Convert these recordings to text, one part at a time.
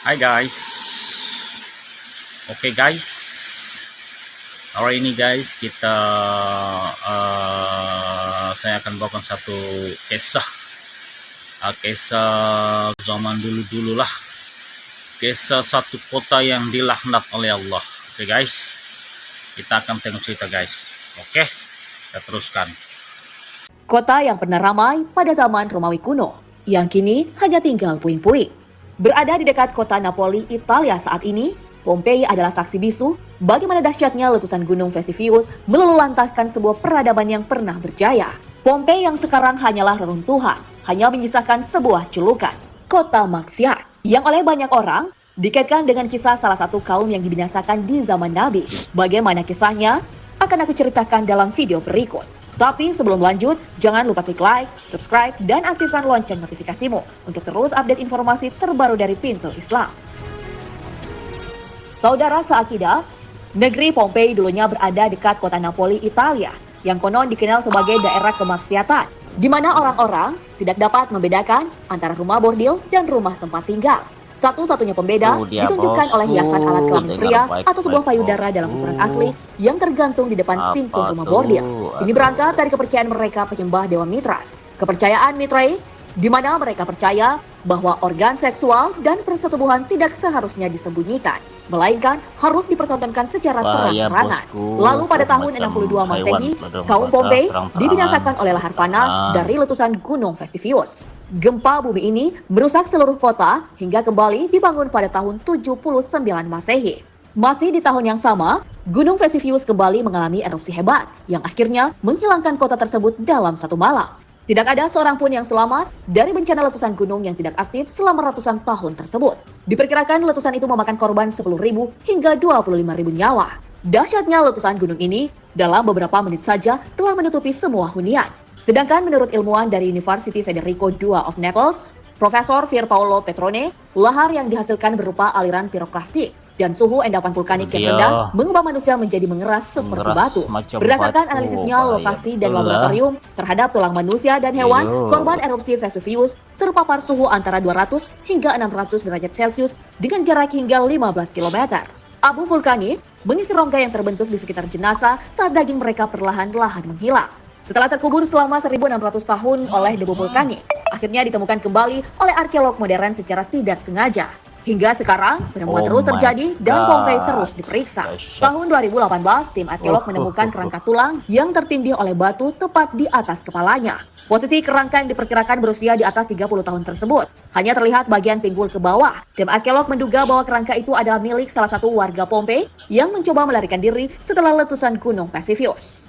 Hai guys. Oke guys. Hari ini guys saya akan bawakan satu kisah. Kisah zaman dulu lah. Kisah satu kota yang dilaknat oleh Allah. Oke guys. Kita akan tengok cerita guys. Oke. Kita teruskan. Kota yang pernah ramai pada zaman Romawi kuno, yang kini hanya tinggal puing-puing. Berada di dekat kota Napoli, Italia saat ini, Pompei adalah saksi bisu bagaimana dahsyatnya letusan gunung Vesuvius melelantahkan sebuah peradaban yang pernah berjaya. Pompei yang sekarang hanyalah reruntuhan, hanya menyisakan sebuah julukan, kota maksiat, yang oleh banyak orang dikaitkan dengan kisah salah satu kaum yang dibinasakan di zaman Nabi. Bagaimana kisahnya? Akan aku ceritakan dalam video berikut. Tapi sebelum lanjut, jangan lupa klik like, subscribe, dan aktifkan lonceng notifikasimu untuk terus update informasi terbaru dari Pintu Islam. Saudara seakidah, negeri Pompei dulunya berada dekat kota Napoli, Italia, yang konon dikenal sebagai daerah kemaksiatan, di mana orang-orang tidak dapat membedakan antara rumah bordil dan rumah tempat tinggal. Satu-satunya pembeda ditunjukkan oleh hiasan alat kelamin pria atau sebuah payudara dalam ukuran asli yang tergantung di depan pintu rumah bordil. Ini berangkat dari kepercayaan mereka penyembah Dewa Mitras. Kepercayaan Mitrai, di mana mereka percaya bahwa organ seksual dan persetubuhan tidak seharusnya disembunyikan, melainkan harus dipertontonkan secara terang-terangan. Lalu pada tahun 62 Masehi, kaum Pompei dibinasakan oleh lahar panas dari letusan gunung Vesuvius. Gempa bumi ini merusak seluruh kota hingga kembali dibangun pada tahun 79 Masehi. Masih di tahun yang sama, gunung Vesuvius kembali mengalami erupsi hebat yang akhirnya menghilangkan kota tersebut dalam satu malam. Tidak ada seorang pun yang selamat dari bencana letusan gunung yang tidak aktif selama ratusan tahun tersebut. Diperkirakan letusan itu memakan korban 10.000 hingga 25.000 nyawa. Dahsyatnya letusan gunung ini dalam beberapa menit saja telah menutupi semua hunian. Sedangkan menurut ilmuwan dari University Federico II of Naples, Profesor Pierpaolo Petrone, lahar yang dihasilkan berupa aliran piroklastik dan suhu endapan vulkanik yang rendah mengubah manusia menjadi mengeras seperti batu. Berdasarkan analisisnya lokasi dan laboratorium terhadap tulang manusia dan hewan, korban erupsi Vesuvius terpapar suhu antara 200 hingga 600 derajat Celcius dengan jarak hingga 15 km. Abu vulkanik mengisi rongga yang terbentuk di sekitar jenazah saat daging mereka perlahan-lahan menghilang. Setelah terkubur selama 1.600 tahun oleh debu vulkanik, akhirnya ditemukan kembali oleh arkeolog modern secara tidak sengaja. Hingga sekarang, penemuan terus terjadi dan Pompei terus diperiksa. Tahun 2018, tim arkeolog menemukan kerangka tulang yang tertindih oleh batu tepat di atas kepalanya. Posisi kerangka yang diperkirakan berusia di atas 30 tahun tersebut hanya terlihat bagian pinggul ke bawah. Tim arkeolog menduga bahwa kerangka itu adalah milik salah satu warga Pompei yang mencoba melarikan diri setelah letusan gunung Vesuvius.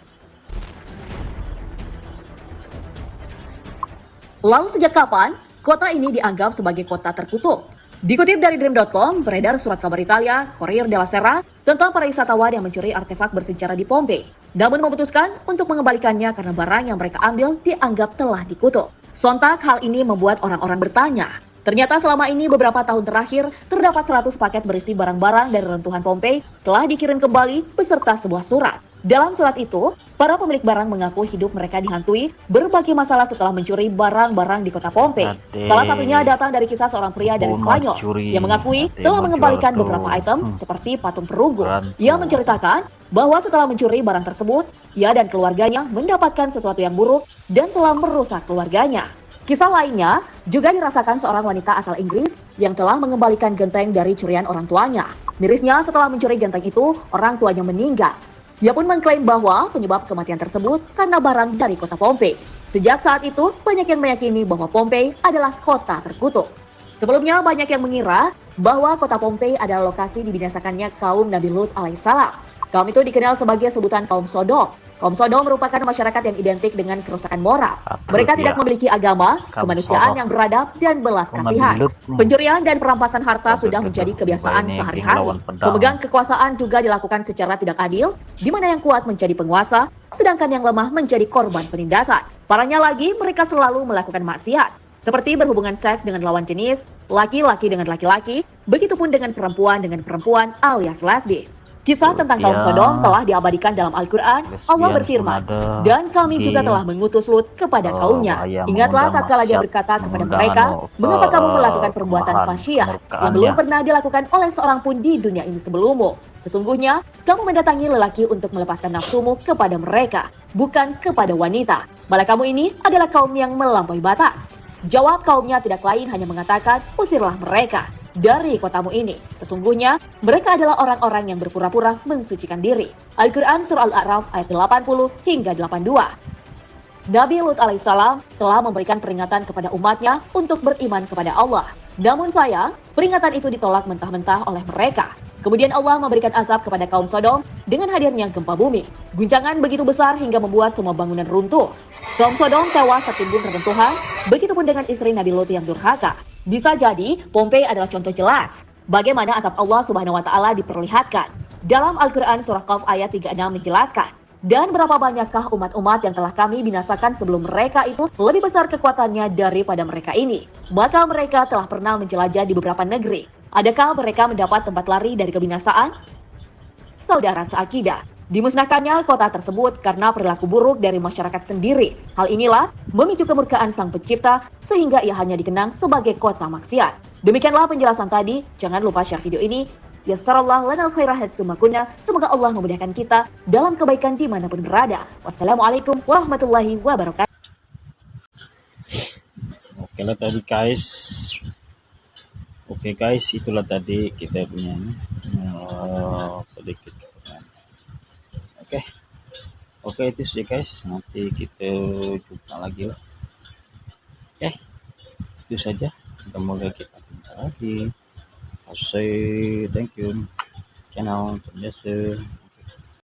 Lalu sejak kapan kota ini dianggap sebagai kota terkutuk? Dikutip dari Dream.com, beredar surat kabar Italia, Corriere della Sera, tentang para wisatawan yang mencuri artefak bersejarah di Pompei, namun memutuskan untuk mengembalikannya karena barang yang mereka ambil dianggap telah dikutuk. Sontak hal ini membuat orang-orang bertanya. Ternyata selama ini beberapa tahun terakhir, terdapat 100 paket berisi barang-barang dari runtuhan Pompei telah dikirim kembali beserta sebuah surat. Dalam surat itu, para pemilik barang mengaku hidup mereka dihantui berbagai masalah setelah mencuri barang-barang di kota Pompei. Salah satunya datang dari kisah seorang pria dari Spanyol yang mengakui telah mengembalikan beberapa item seperti patung perunggu. Ia menceritakan bahwa setelah mencuri barang tersebut, ia dan keluarganya mendapatkan sesuatu yang buruk dan telah merusak keluarganya. Kisah lainnya juga dirasakan seorang wanita asal Inggris yang telah mengembalikan genteng dari curian orang tuanya. Mirisnya setelah mencuri genteng itu, orang tuanya meninggal. Ia pun mengklaim bahwa penyebab kematian tersebut karena barang dari kota Pompei. Sejak saat itu, banyak yang meyakini bahwa Pompei adalah kota terkutuk. Sebelumnya, banyak yang mengira bahwa kota Pompei adalah lokasi dibinasakannya kaum Nabi Lut alaihissalam. Kaum itu dikenal sebagai sebutan kaum Sodom. Kaum Sodom merupakan masyarakat yang identik dengan kerusakan moral. Mereka tidak memiliki agama, kemanusiaan yang beradab, dan belas kasihan. Pencurian dan perampasan harta sudah menjadi kebiasaan sehari-hari. Pemegang kekuasaan juga dilakukan secara tidak adil, di mana yang kuat menjadi penguasa, sedangkan yang lemah menjadi korban penindasan. Parahnya lagi, mereka selalu melakukan maksiat, seperti berhubungan seks dengan lawan jenis, laki-laki dengan laki-laki, begitupun dengan perempuan alias lesbi. Kisah Tuh, tentang kaum dia Sodom telah diabadikan dalam Al-Quran. Allah lesbian berfirman, pun ada, dan kami juga gay, telah mengutus Lut kepada kaumnya. bahaya Ingatlah mengundang tatkala dia maksiat, berkata kepada mengundang mereka, mengapa kamu melakukan perbuatan kemarahan, fasyiyah yang kemurkaannya. belum pernah dilakukan oleh seorang pun di dunia ini sebelummu? Sesungguhnya, kamu mendatangi lelaki untuk melepaskan nafsumu kepada mereka, bukan kepada wanita. Malah kamu ini adalah kaum yang melampaui batas. Jawab kaumnya tidak lain hanya mengatakan, usirlah mereka dari kotamu ini. Sesungguhnya, mereka adalah orang-orang yang berpura-pura mensucikan diri. Al-Quran Surah Al-A'raf ayat 80 hingga 82. Nabi Lut alaihissalam telah memberikan peringatan kepada umatnya untuk beriman kepada Allah. Namun sayang, peringatan itu ditolak mentah-mentah oleh mereka. Kemudian Allah memberikan azab kepada kaum Sodom dengan hadirnya gempa bumi. Guncangan begitu besar hingga membuat semua bangunan runtuh. Kaum Sodom tewas tertimbun reruntuhan, begitupun dengan istri Nabi Lut yang durhaka. Bisa jadi, Pompei adalah contoh jelas bagaimana azab Allah Subhanahu wa taala diperlihatkan. Dalam Al-Qur'an surah Qaf ayat 36 menjelaskan, dan berapa banyakkah umat-umat yang telah kami binasakan sebelum mereka itu lebih besar kekuatannya daripada mereka ini. Maka mereka telah pernah menjelajah di beberapa negeri. Adakah mereka mendapat tempat lari dari kebinasaan? Saudara seakidah, dimusnahkannya kota tersebut karena perilaku buruk dari masyarakat sendiri. Hal inilah memicu kemurkaan Sang Pencipta sehingga ia hanya dikenang sebagai kota maksiat. Demikianlah penjelasan tadi. Jangan lupa share video ini. Yassarallah lanal khairahat sumakuna. Semoga Allah memudahkan kita dalam kebaikan dimanapun berada. Wassalamualaikum warahmatullahi wabarakatuh. Oke lah tadi guys. Oke guys, itulah tadi kita punya sedikit. Oke. Oke itu sih guys. Nanti kita jumpa lagi lah. Oke. Itu saja. Semoga kita jumpa lagi. Thank you. Channel biasa.